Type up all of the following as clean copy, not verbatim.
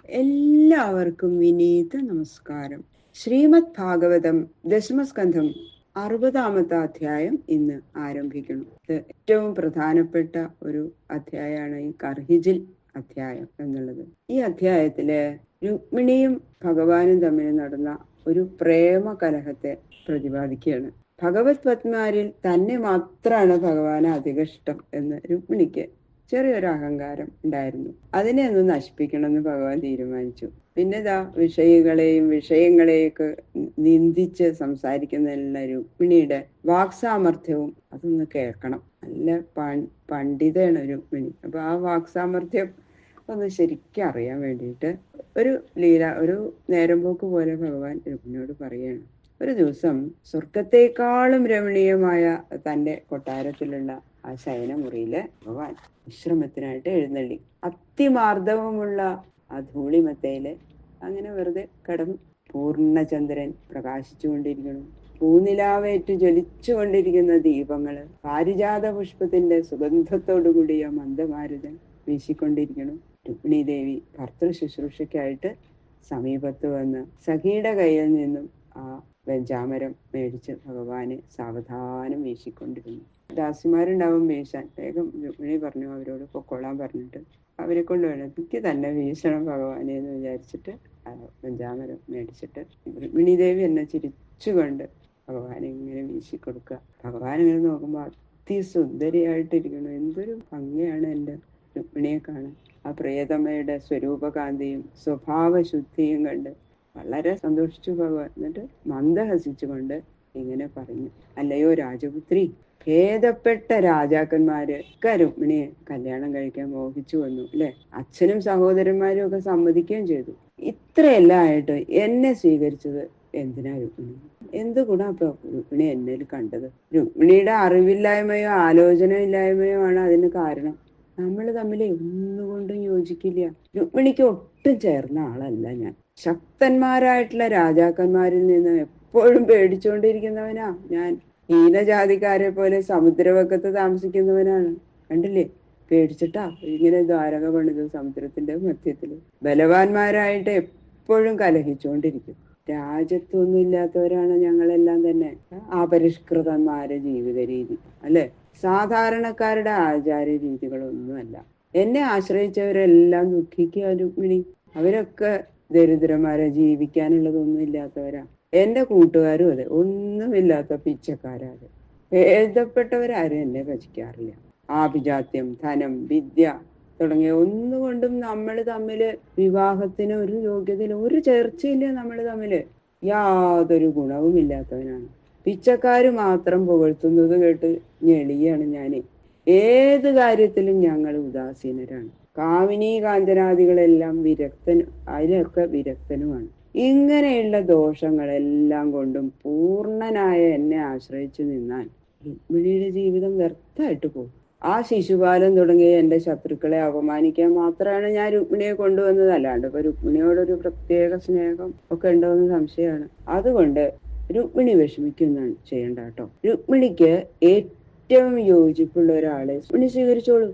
എല്ലാവർക്കും വിനീത നമസ്കാരം. ശ്രീമദ് ഭാഗവതം ദശമസ്കന്ധം 60-ാമത്തെ അധ്യായം ഇന്ന് ആരംഭിക്കണം. ഇത് ഏറ്റവും പ്രധാനപ്പെട്ട ഒരു അധ്യായമാണ് ഈ കർഹിജിൽ അധ്യായം എന്നുള്ളത്. ഈ അധ്യായത്തില് രുക്മിണിയും ഭഗവാനും തമ്മിൽ നടന്ന ഒരു പ്രേമ കലഹത്തെ പ്രതിപാദിക്കുകയാണ്. ഭഗവത് പത്മാരിൽ തന്നെ മാത്രമാണ് ഭഗവാന് അധികം ഇഷ്ടം എന്ന് രുക്മിണിക്ക് ചെറിയൊരു അഹങ്കാരം ഉണ്ടായിരുന്നു. അതിനെ ഒന്ന് നശിപ്പിക്കണമെന്ന് ഭഗവാൻ തീരുമാനിച്ചു. പിന്നെതാ വിഷയങ്ങളെയൊക്കെ നിന്ദിച്ച് സംസാരിക്കുന്ന രുക്മിണിയുടെ വാക്സാമർഥ്യവും അതൊന്ന് കേൾക്കണം. നല്ല പണ്ഡിതയാണ് രുക്മിണി. അപ്പൊ ആ വാക്സാമർഥ്യം ഒന്ന് ശരിക്കും അറിയാൻ വേണ്ടിയിട്ട് ഒരു നേരം പോക്ക് പോലെ ഭഗവാൻ രുക്മിണിയോട് പറയുകയാണ്. ഒരു ദിവസം സ്വർഗത്തെക്കാളും രമണീയമായ തന്റെ കൊട്ടാരത്തിലുള്ള ആ ശയനമുറിയില് ഭഗവാൻ വിശ്രമത്തിനായിട്ട് എഴുന്നള്ളി. അതിമാർദ്ദവമുള്ള ആ ധൂളിമത്തയില് അങ്ങനെ വെറുതെ കിടന്നു. പൂർണ്ണചന്ദ്രൻ പ്രകാശിച്ചുകൊണ്ടിരിക്കണം. പൂനിലാവേറ്റു ജ്വലിച്ചുകൊണ്ടിരിക്കുന്ന ദീപങ്ങള്, പാരിജാത പുഷ്പത്തിന്റെ സുഗന്ധത്തോടു കൂടിയ മന്ദമാരുതൻ വീശിക്കൊണ്ടിരിക്കണം. രുക്മിണി ദേവി ഭർത്തൃ ശുശ്രൂഷയ്ക്കായിട്ട് സമീപത്ത് വന്ന് സഖിയുടെ കയ്യിൽ നിന്നും ആ വെഞ്ചാമരം മേടിച്ച് ഭഗവാന് സാവധാനം വീശിക്കൊണ്ടിരുന്നു. ദാസിമാരുണ്ടാവും വീശാൻ. വേഗം രുക്മിണി പറഞ്ഞു അവരോട് പൊക്കോളാൻ പറഞ്ഞിട്ട് അവരെ കൊണ്ട് വേണം, എനിക്ക് തന്നെ വീശണം ഭഗവാനെ എന്ന് വിചാരിച്ചിട്ട് വെഞ്ചാമരം മേടിച്ചിട്ട് രുക്മിണി ദേവി എന്നെ ചിരിച്ചുകൊണ്ട് ഭഗവാനെ ഇങ്ങനെ വീശിക്കൊടുക്കുക. ഭഗവാൻ ഇങ്ങനെ നോക്കുമ്പോൾ അതിസുന്ദരിയായിട്ടിരിക്കണം. എന്തൊരു ഭംഗിയാണ് എൻ്റെ രുക്മിണിയെ കാണാൻ. ആ പ്രിയതമ്മയുടെ സ്വരൂപകാന്തിയും സ്വഭാവശുദ്ധിയും കണ്ട് വളരെ സന്തോഷിച്ചു ഭഗവാൻ. എന്നിട്ട് മന്ദഹസിച്ചുകൊണ്ട് ഇങ്ങനെ പറഞ്ഞു, അല്ലയോ രാജപുത്രി, ഭേദപ്പെട്ട രാജാക്കന്മാരൊക്കെ രുക്മിണിയെ കല്യാണം കഴിക്കാൻ മോഹിച്ചു വന്നു അല്ലെ. അച്ഛനും സഹോദരന്മാരും ഒക്കെ സമ്മതിക്കുകയും ചെയ്തു. ഇത്രയെല്ലാം ആയിട്ട് എന്നെ സ്വീകരിച്ചത് എന്തിനാ രുക്മിണി? എന്ത് ഗുണം അപ്പൊ രുക്മിണി എന്നിൽ കണ്ടത്? രുക്മിണിയുടെ അറിവില്ലായ്മയോ ആലോചനയില്ലായ്മയോ ആണ് അതിന് കാരണം. നമ്മൾ തമ്മിൽ ഒന്നുകൊണ്ടും യോജിക്കില്ല. രുക്മിണിക്ക് ഒട്ടും ചേർന്ന ആളല്ല ഞാൻ. ശക്തന്മാരായിട്ടുള്ള രാജാക്കന്മാരിൽ നിന്ന് എപ്പോഴും പേടിച്ചുകൊണ്ടിരിക്കുന്നവനാ ഞാൻ. ഹീനജാതിക്കാരെ പോലെ സമുദ്രവക്കത്ത് താമസിക്കുന്നവനാണ്. കണ്ടില്ലേ, പേടിച്ചിട്ടാ ഇങ്ങനെ ദ്വാരക പണിത് സമുദ്രത്തിന്റെ മധ്യത്തില്. ബലവാന്മാരായിട്ട് എപ്പോഴും കലഹിച്ചുകൊണ്ടിരിക്കും. രാജ്യത്തൊന്നും ഇല്ലാത്തവരാണ് ഞങ്ങളെല്ലാം തന്നെ. അപരിഷ്കൃതന്മാരെ ജീവിത രീതി അല്ലെ, സാധാരണക്കാരുടെ ആചാര രീതികളൊന്നുമല്ല. എന്നെ ആശ്രയിച്ചവരെല്ലാം ദുഃഖിക്കുക രുക്മിണി. അവരൊക്കെ ദരിദ്രന്മാരെ, ജീവിക്കാനുള്ളതൊന്നും ഇല്ലാത്തവരാ. എന്റെ കൂട്ടുകാരും അതെ, ഒന്നുമില്ലാത്ത പിച്ചക്കാരാണ്. ഭേദപ്പെട്ടവരാരും എന്നെ ഭജിക്കാറില്ല. ആഭിജാത്യം, ധനം, വിദ്യ തുടങ്ങിയ ഒന്നുകൊണ്ടും നമ്മൾ തമ്മില് വിവാഹത്തിന് ഒരു യോഗ്യതയില്ല, ഒരു ചേർച്ചയില്ല. നമ്മൾ തമ്മില് യാതൊരു ഗുണവും ഇല്ലാത്തവനാണ്. പിച്ചക്കാര് മാത്രം പുകഴ്ത്തുന്നത് കേട്ട് ഞെളിയാണ് ഞാന്. ഏത് കാര്യത്തിലും ഞങ്ങൾ ഉദാസീനരാണ്. കാമിനി കാഞ്ചനാദികളെല്ലാം അതിലൊക്കെ വിരക്തനുമാണ്. ഇങ്ങനെയുള്ള ദോഷങ്ങളെല്ലാം കൊണ്ടും പൂർണ്ണനായ എന്നെ ആശ്രയിച്ചു നിന്നാൽ രുക്മിണിയുടെ ജീവിതം വ്യർത്ഥമായിട്ട് പോകും. ആ ശിശുപാലൻ തുടങ്ങിയ എന്റെ ശത്രുക്കളെ അപമാനിക്കാൻ മാത്രമാണ് ഞാൻ രുക്മിണിയെ കൊണ്ടുവന്നത്. അല്ലാണ്ട് ഇപ്പൊ രുക്മിണിയോടൊരു പ്രത്യേക സ്നേഹം ഒക്കെ ഉണ്ടോന്ന് സംശയമാണ്. അതുകൊണ്ട് രുക്മിണി വിഷമിക്കൊന്നും ചെയ്യണ്ട കേട്ടോ. രുക്മിണിക്ക് ഏറ്റവും യോജിപ്പുള്ള ഒരാളെ രുക്മിണി സ്വീകരിച്ചോളൂ,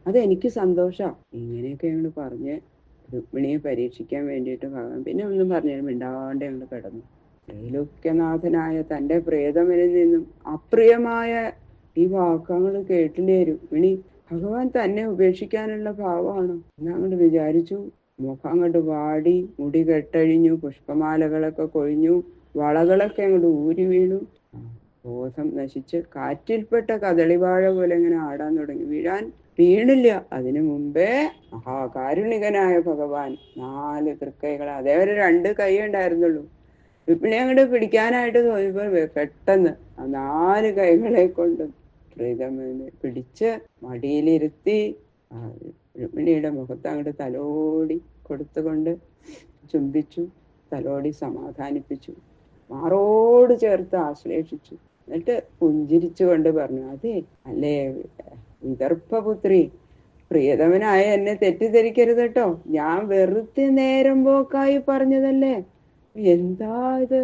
അതെനിക്ക് സന്തോഷാ. ഇങ്ങനെയൊക്കെ ഞങ്ങൾ പറഞ്ഞ് രുക്മിണിയെ പരീക്ഷിക്കാൻ വേണ്ടിയിട്ട് ഭഗവാൻ പിന്നെ ഒന്നും പറഞ്ഞു മിണ്ടാണ്ട് ഞങ്ങൾ കിടന്നു. ത്രൈലോക്യനാഥനായ തന്റെ പ്രിയതമനിൽ നിന്നും അപ്രിയമായ ഈ വാക്കങ്ങൾ കേട്ടില്ലേ രുക്മിണി? ഭഗവാൻ തന്നെ ഉപേക്ഷിക്കാനുള്ള ഭാവമാണോ എന്നങ്ങോട്ട് വിചാരിച്ചു. മുഖം അങ്ങോട്ട് വാടി, മുടി കെട്ടഴിഞ്ഞു, പുഷ്പമാലകളൊക്കെ കൊഴിഞ്ഞു, വളകളൊക്കെ അങ്ങോട്ട് ഊരി വീണു. ബോധം നശിച്ച് കാറ്റിൽപ്പെട്ട കദളിവാഴ പോലെ ഇങ്ങനെ ആടാൻ തുടങ്ങി. വീണില്ല. അതിനു മുമ്പേ മഹാകാരുണികനായ ഭഗവാൻ 4 തൃക്കൈകൾ, അതേവരെ 2 കൈ ഉണ്ടായിരുന്നുള്ളൂ. രുക്മിണി അങ്ങോട്ട് പിടിക്കാനായിട്ട് തോന്നിയപ്പോ പെട്ടെന്ന് ആ 4 കൈകളെ കൊണ്ടും പ്രീതമനെ പിടിച്ച് മടിയിലിരുത്തി രുക്മിണിയുടെ മുഖത്ത് അങ്ങോട്ട് തലോടി കൊടുത്തുകൊണ്ട് ചുംബിച്ചു, തലോടി സമാധാനിപ്പിച്ചു, മാറോട് ചേർത്ത് ആശ്ലേഷിച്ചു. എന്നിട്ട് പുഞ്ചിരിച്ചുകൊണ്ട് പറഞ്ഞു, അതെ അല്ലേ വിദർഭപുത്രി, പ്രിയതമനായ എന്നെ തെറ്റിദ്ധരിക്കരുത് കേട്ടോ. ഞാൻ വെറുതെ നേരം പോക്കായി പറഞ്ഞതല്ലേ. എന്താ ഇത്?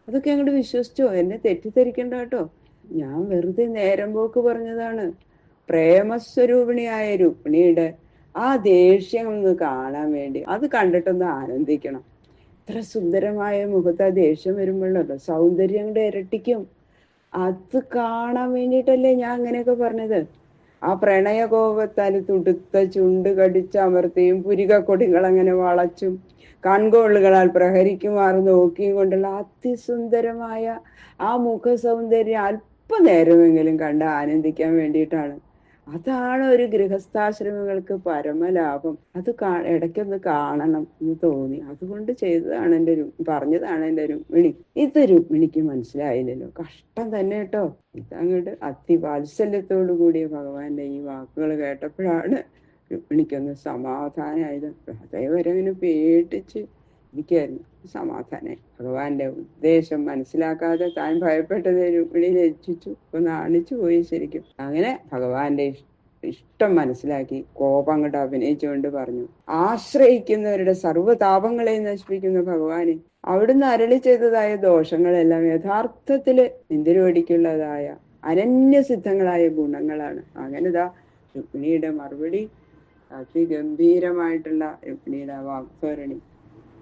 അതൊക്കെ അങ്ങോട്ട് വിശ്വസിച്ചോ? എന്നെ തെറ്റിദ്ധരിക്കണ്ട കേട്ടോ. ഞാൻ വെറുതെ നേരം പോക്ക് പറഞ്ഞതാണ്. പ്രേമസ്വരൂപിണിയായ രുക്മിണിയുടെ ആ ദേഷ്യം ഒന്ന് കാണാൻ വേണ്ടി അത് കണ്ടിട്ടൊന്ന് ആനന്ദിക്കണം. ഇത്ര സുന്ദരമായ മുഖത്ത് ആ ദേഷ്യം വരുമ്പോഴല്ലോ സൗന്ദര്യം കൊണ്ട് ഇരട്ടിക്കും. അത് കാണാൻ വേണ്ടിയിട്ടല്ലേ ഞാൻ അങ്ങനെയൊക്കെ പറഞ്ഞത്. ആ പ്രണയകോപത്താൽ തുടുത്ത ചുണ്ട് കടിച്ചമർത്തിയും പുരിക കൊടികൾ അങ്ങനെ വളച്ചും കൺകോളുകളാൽ പ്രഹരിക്കുമാറ് നോക്കിയും കൊണ്ടുള്ള അതിസുന്ദരമായ ആ മുഖ സൗന്ദര്യം അല്പനേരമെങ്കിലും കണ്ട് ആനന്ദിക്കാൻ വേണ്ടിയിട്ടാണ്. അതാണ് ഒരു ഗൃഹസ്ഥാശ്രമികൾക്ക് പരമലാഭം. അത് ഇടയ്ക്കൊന്ന് കാണണം എന്ന് തോന്നി. അതുകൊണ്ട് ചെയ്തതാണ് പറഞ്ഞതാണ് എൻ്റെ രുക്മിണി. ഇത് രുക്മിണിക്ക് മനസ്സിലായില്ലല്ലോ. കഷ്ടം തന്നെ കേട്ടോ. ഇതങ്ങോട്ട് അതിവാത്സല്യത്തോടു കൂടിയ ഭഗവാന്റെ ഈ വാക്കുകൾ കേട്ടപ്പോഴാണ് രുക്മിണിക്കൊന്ന് സമാധാനമായത്. അതേവരെ ഇങ്ങനെ പേടിച്ച് ഇരിക്കായിരുന്നു. സമാധാനായി. ഭഗവാന്റെ ഉദ്ദേശം മനസ്സിലാക്കാതെ താൻ ഭയപ്പെട്ടത് രുക്മിണി രക്ഷിച്ചു. ഒന്ന് നാണിച്ചു പോയി ശരിക്കും. അങ്ങനെ ഭഗവാന്റെ ഇഷ്ടം മനസ്സിലാക്കി കോപം അങ്ങോട്ട് അഭിനയിച്ചുകൊണ്ട് പറഞ്ഞു, ആശ്രയിക്കുന്നവരുടെ സർവ്വതാപങ്ങളെയും നശിപ്പിക്കുന്ന ഭഗവാനെ, അവിടുന്ന് അരുളി ചെയ്തതായ ദോഷങ്ങളെല്ലാം യഥാർത്ഥത്തില് നിന്തിരുവടിക്കുള്ളതായ അനന്യസിദ്ധങ്ങളായ ഗുണങ്ങളാണ്. അങ്ങനെതാ രുക്മിണിയുടെ മറുപടി അതിഗംഭീരമായിട്ടുള്ള രുക്മിണിയുടെ വാക്ധോരണി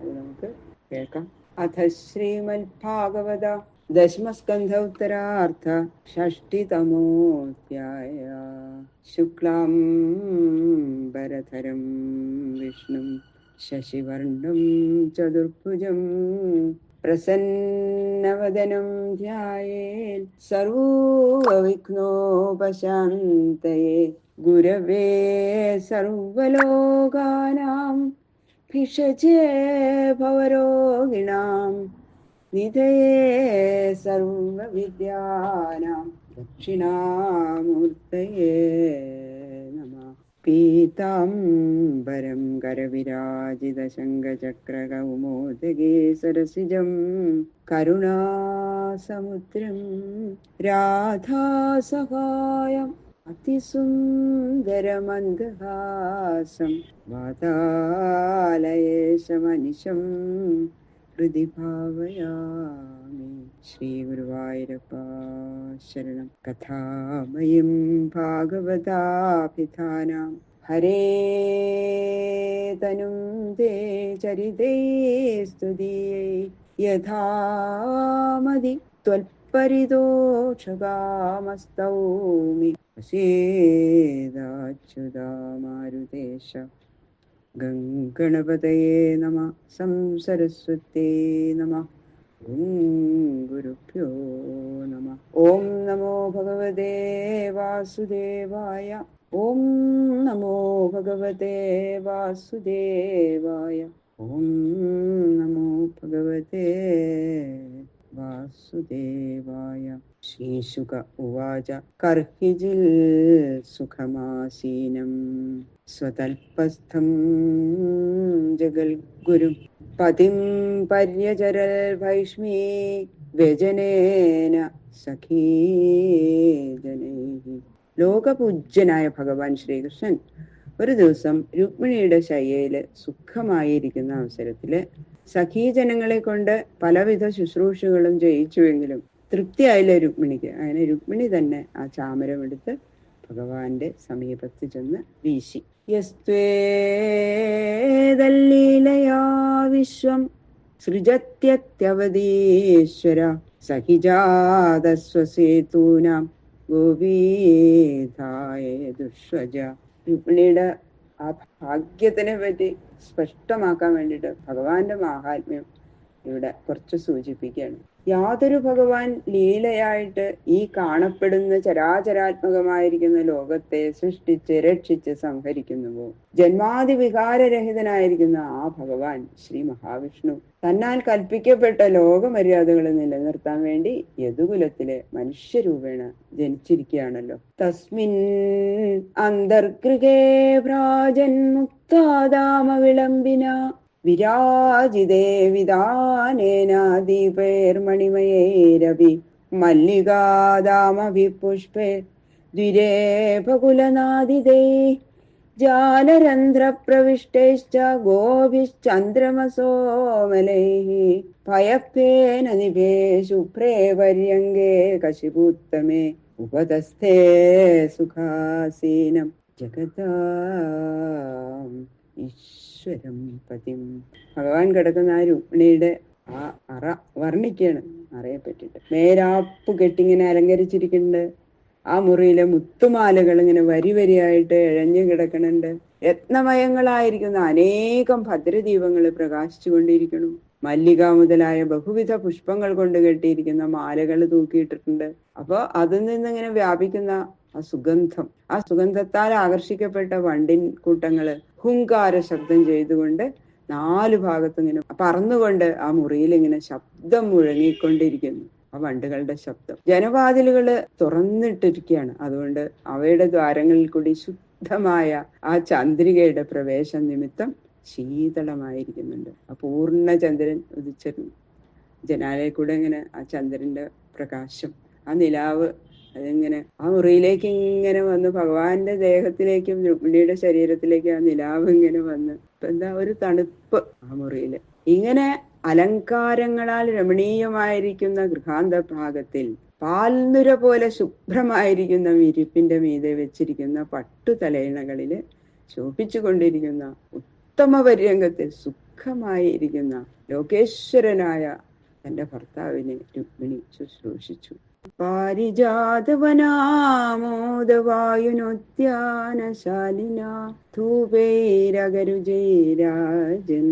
അത് നമുക്ക് കേൾക്കാം. അഥ ശ്രീമദ് ഭാഗവത ദശമസ്കന്ധ ഉത്തരാർത്ഥ ഷഷ്ടിതമോധ്യായ. ശുക്ലാംബരധരം വിഷ്ണും ശശിവർണം ചതുർഭുജം പ്രസന്നവദനം ധ്യായേൽ സർവവിഘ്നോപശാന്തയേ. ഗുരവേ സർവലോകാനാം ഭിഷജേ ഭവരോഗിണാം നിധയേ സർവവിദ്യാനാം ദക്ഷിണാമൂർത്തയേ നമഃ. പീതാംബരം കരവിരാജിത ശംഖചക്രകൗമോദഗേ സരസിജം കരുണാസമുദ്രം രാധാസഹായം അതിസുന്ദരമന്ദഹാസം വാതാലയേശമനിശം ഹൃദി ഭാവയാമി. ശ്രീ ഗുരുവായൂരപ്പ ശരണം. കഥാമയം ഭാഗവതാഭിധാനാം ഹരേ തനും തേ ചരിതേ സ്തുതിയേ യഥാമതി ത്വൽപരിതോഷകാമസ്തൗമി അശേദാച്യുതാമാരുതേശ. ഗംഗണപതയേ നമഃ. സംസരസ്വതേ നമഃ. ഓം ഗുരുഭ്യോ നമഃ. ഓം നമോ ഭഗവതേ വാസുദേവായ. ഓം നമോ ഭഗവതേ വാസുദേവായ. ഓം നമോ ഭഗവതേ വാസുദേവായ. ശ്രീശുക ഉവാച കർഹിജിൽ സുഖമാസീനം സ്വതൽപസ്ഥം ജഗൽഗുരും പതിം പര്യചരൽ ഭൈഷ്മീ വ്യജനേന സഖീജനൈഹി. ലോകപൂജ്യനായ ഭഗവാൻ ശ്രീകൃഷ്ണൻ ഒരു ദിവസം രുക്മിണിയുടെ ശയ്യയില് സുഖമായിരിക്കുന്ന അവസരത്തില് സഖീജനങ്ങളെ കൊണ്ട് പലവിധ ശുശ്രൂഷകളും ചെയ്യിച്ചുവെങ്കിലും തൃപ്തിയായില്ല രുക്മിണിക്ക്. അങ്ങനെ രുക്മിണി തന്നെ ആ ചാമരമെടുത്ത് ഭഗവാന്റെ സമീപത്ത് ചെന്ന് വീശി. യസ്ത്വേദല്ലീലയാ വിശ്വം സൃജത്യത്യവതീശ്വര സഹിജാതസ്വസേതൂനാം ഗോപീധായ ദുഷ്വജ. രുക്മിണിയുടെ ആ ഭാഗ്യത്തിനെ പറ്റി സ്പഷ്ടമാക്കാൻ വേണ്ടിയിട്ട് ഭഗവാന്റെ മാഹാത്മ്യം ഇവിടെ കുറച്ച് സൂചിപ്പിക്കുകയാണ്. യാതൊരു ഭഗവാൻ ലീലയായിട്ട് ഈ കാണപ്പെടുന്ന ചരാചരാത്മകമായിരിക്കുന്ന ലോകത്തെ സൃഷ്ടിച്ച് രക്ഷിച്ച് സംഹരിക്കുന്നുവോ, ജന്മാതി വികാരരഹിതനായിരിക്കുന്ന ആ ഭഗവാൻ ശ്രീ മഹാവിഷ്ണു തന്നാൽ കൽപ്പിക്കപ്പെട്ട ലോകമര്യാദകൾ നിലനിർത്താൻ വേണ്ടി യദുകുലത്തിലെ മനുഷ്യരൂപേണ ജനിച്ചിരിക്കുകയാണല്ലോ. തസ്മിൻ അന്തർഗൃഹേ ഭ്രാജൻ മുക്താദാമ വിളംബിന വിരാജിതേ വിദാനേന ദീപൈർമണിമയൈരപി മല്ലികാദാമഭിപുഷ്പേ ദ്വിരേഫകുലനാദിതേ ജാലരന്ധ്രപ്രവിഷ്ടൈശ്ച ഗോഭിശ്ചന്ദ്രമസോമലൈഃ പയഃപേന നിഭേ ശുഭ്രേ പര്യങ്കേ കശിപുത്തമേ ഉപതസ്ഥേ സുഖാസീനം ജഗതാം ഈശ്വരം പതിം. ഭഗവാൻ കിടക്കുന്ന ആ രുക്മിണിയുടെ ആ അറ വർണ്ണിക്കാണ്. അറയെ പറ്റിട്ട് മേരാപ്പ് കെട്ടിങ്ങനെ അലങ്കരിച്ചിരിക്കുന്നുണ്ട്. ആ മുറിയിലെ മുത്തുമാലകൾ ഇങ്ങനെ വരി വരിയായിട്ട് ഇഴഞ്ഞു കിടക്കണുണ്ട്. രത്നമയങ്ങളായിരിക്കുന്ന അനേകം ഭദ്രദീപങ്ങൾ പ്രകാശിച്ചു കൊണ്ടിരിക്കുന്നു. മല്ലിക മുതലായ ബഹുവിധ പുഷ്പങ്ങൾ കൊണ്ട് കെട്ടിയിരിക്കുന്ന മാലകൾ തൂക്കിയിട്ടിട്ടുണ്ട്. അപ്പൊ അതിൽ നിന്നിങ്ങനെ വ്യാപിക്കുന്ന ആ സുഗന്ധം, ആ സുഗന്ധത്താൽ ആകർഷിക്കപ്പെട്ട വണ്ടിൻ കൂട്ടങ്ങള് ഹുങ്കാര ശബ്ദം ചെയ്തുകൊണ്ട് നാലു ഭാഗത്തും ഇങ്ങനെ പറന്നുകൊണ്ട് ആ മുറിയിൽ ഇങ്ങനെ ശബ്ദം മുഴങ്ങിക്കൊണ്ടിരിക്കുന്നു. ആ വണ്ടുകളുടെ ശബ്ദം. ജനവാതിലുകള് തുറന്നിട്ടിരിക്കുകയാണ്. അതുകൊണ്ട് അവയുടെ ദ്വാരങ്ങളിൽ കൂടി ശുദ്ധമായ ആ ചന്ദ്രികയുടെ പ്രവേശം നിമിത്തം ശീതളമായിരിക്കുന്നുണ്ട്. ആ പൂർണ്ണ ചന്ദ്രൻ ഉദിച്ചിരുന്നു. ജനാലയിൽ കൂടെ ഇങ്ങനെ ആ ചന്ദ്രന്റെ പ്രകാശം, ആ നിലാവ് അതിങ്ങനെ ആ മുറിയിലേക്ക് ഇങ്ങനെ വന്ന് ഭഗവാന്റെ ദേഹത്തിലേക്കും രുക്മിണിയുടെ ശരീരത്തിലേക്കും ആ നിലാവ് ഇങ്ങനെ വന്ന് എന്താ ഒരു തണുപ്പ് ആ മുറിയില്. ഇങ്ങനെ അലങ്കാരങ്ങളാൽ രമണീയമായിരിക്കുന്ന ഗൃഹാന്ത ഭാഗത്തിൽ പാൽനുര പോലെ ശുഭ്രമായിരിക്കുന്ന വിരിപ്പിന്റെ മീതെ വെച്ചിരിക്കുന്ന പട്ടുതലയിണകളില് ശോഭിച്ചു കൊണ്ടിരിക്കുന്ന ഉത്തമ പര്യങ്കത്തിൽ സുഖമായിരിക്കുന്ന ലോകേശ്വരനായ തന്റെ ഭർത്താവിനെ രുക്മിണി ശുശ്രൂഷിച്ചു. പാരിജാതവനാമോദവായുനോദ്യാനശാലിന ധൂപൈരഗരുജൈരാജൻ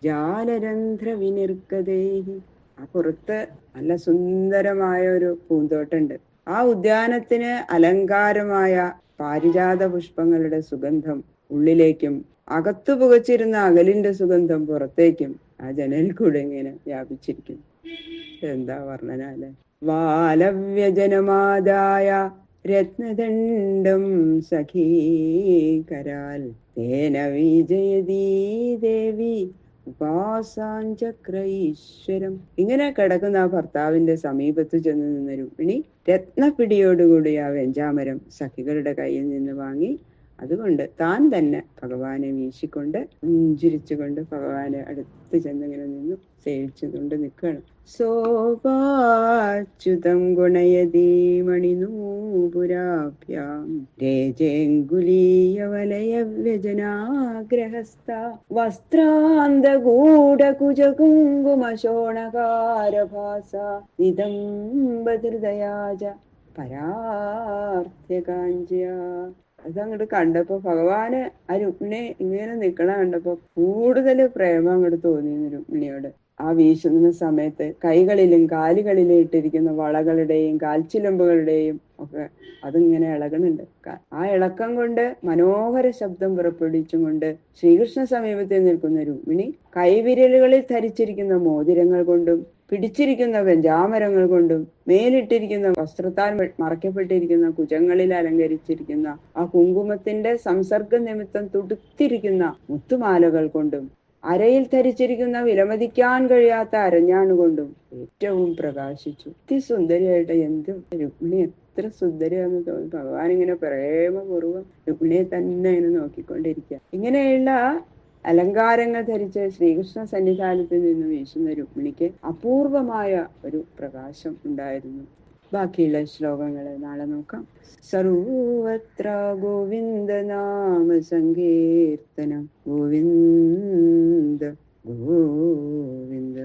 ജാലരന്ധ്ര വിനിർഗതൈഹി. ആ പുറത്ത് നല്ല സുന്ദരമായ ഒരു പൂന്തോട്ടുണ്ട്. ആ ഉദ്യാനത്തിന് അലങ്കാരമായ പാരിജാത പുഷ്പങ്ങളുടെ സുഗന്ധം ഉള്ളിലേക്കും അകത്തു പുകച്ചിരുന്ന അകലിന്റെ സുഗന്ധം പുറത്തേക്കും ആ ജനൽ കൂടെ ഇങ്ങനെ വ്യാപിച്ചിരിക്കുന്നു. എന്താ വർണ്ണന അല്ലെ. വാലവ്യജനമാദായ രത്നദണ്ഡം സഖീകരാൽ തേന വിജയതീ ദേവി ഉപാസാഞ്ചക്ര ഈശ്വരം. ഇങ്ങനെ കിടക്കുന്ന ആ ഭർത്താവിന്റെ സമീപത്ത് ചെന്ന് നിന്ന രുക്മിണി രത്നപിടിയോടുകൂടി ആ വെഞ്ചാമരം സഖികളുടെ കയ്യിൽ നിന്ന് വാങ്ങി അതുകൊണ്ട് താൻ തന്നെ ഭഗവാനെ വീശിക്കൊണ്ട് പുഞ്ചിരിച്ചുകൊണ്ട് ഭഗവാനെ അടുത്ത് ചെന്നിങ്ങനെ നിന്നു സേവിച്ചുകൊണ്ട് നിൽക്കണം. സോപാച്യുതം ഗുണയതീ മണിനൂപുരാഭ്യാം രേജേങ്കുലീയവലയ വ്യജനാഗ്രഹസ്ഥ വസ്ത്രാന്തഗൂഢകുജകുങ്കുമശോണകാരഭാസ നിതംബഹൃദയാജ പരാർത്ഥ്യകാഞ്ച്യ. അതങ്ങോട്ട് കണ്ടപ്പോ ഭഗവാന് ആ രുക്മിണി ഇങ്ങനെ നിക്കണ കണ്ടപ്പോ കൂടുതൽ പ്രേമം അങ്ങോട്ട് തോന്നിയിരുന്നു രുക്മിണിയോട്. ആ വീശുന്ന സമയത്ത് കൈകളിലും കാലുകളിലും ഇട്ടിരിക്കുന്ന വളകളുടെയും കാൽച്ചിലമ്പുകളുടെയും ഒക്കെ അതിങ്ങനെ ഇളകണുണ്ട്. ആ ഇളക്കം കൊണ്ട് മനോഹര ശബ്ദം പുറപ്പെടുവിച്ചും കൊണ്ട് ശ്രീകൃഷ്ണ സമീപത്തിൽ നിൽക്കുന്ന രുക്മിണി കൈവിരലുകളിൽ ധരിച്ചിരിക്കുന്ന മോതിരങ്ങൾ കൊണ്ടും പിടിച്ചിരിക്കുന്ന വെഞ്ചാമരങ്ങൾ കൊണ്ടും മേലിട്ടിരിക്കുന്ന വസ്ത്രത്താൽ മറയ്ക്കപ്പെട്ടിരിക്കുന്ന കുജങ്ങളിൽ അലങ്കരിച്ചിരിക്കുന്ന ആ കുങ്കുമത്തിന്റെ സംസർഗ നിമിത്തം തുടുത്തിരിക്കുന്ന മുത്തുമാലകൾ കൊണ്ടും അരയിൽ ധരിച്ചിരിക്കുന്ന വിലമതിക്കാൻ കഴിയാത്ത അരഞ്ഞാണുകൊണ്ടും ഏറ്റവും പ്രകാശിച്ചു. അതിസുന്ദരിയായിട്ട് എന്ത് രുക്മിണി എത്ര സുന്ദരിയാന്ന് തോന്നി. ഭഗവാൻ ഇങ്ങനെ പ്രേമപൂർവ്വം രുക്മിണിയെ തന്നെ ഇങ്ങനെ നോക്കിക്കൊണ്ടിരിക്കുക. ഇങ്ങനെയുള്ള അലങ്കാരങ്ങൾ ധരിച്ച് ശ്രീകൃഷ്ണ സന്നിധാനത്തിൽ നിന്ന് വീശുന്ന രുക്മിണിക്ക് അപൂർവമായ ഒരു പ്രകാശം ഉണ്ടായിരുന്നു. ബാക്കിയുള്ള ശ്ലോകങ്ങള് നാളെ നോക്കാം. സർവത്ര ഗോവിന്ദ നാമ സങ്കീർത്തനം. ഗോവിന്ദ ഗോവിന്ദ.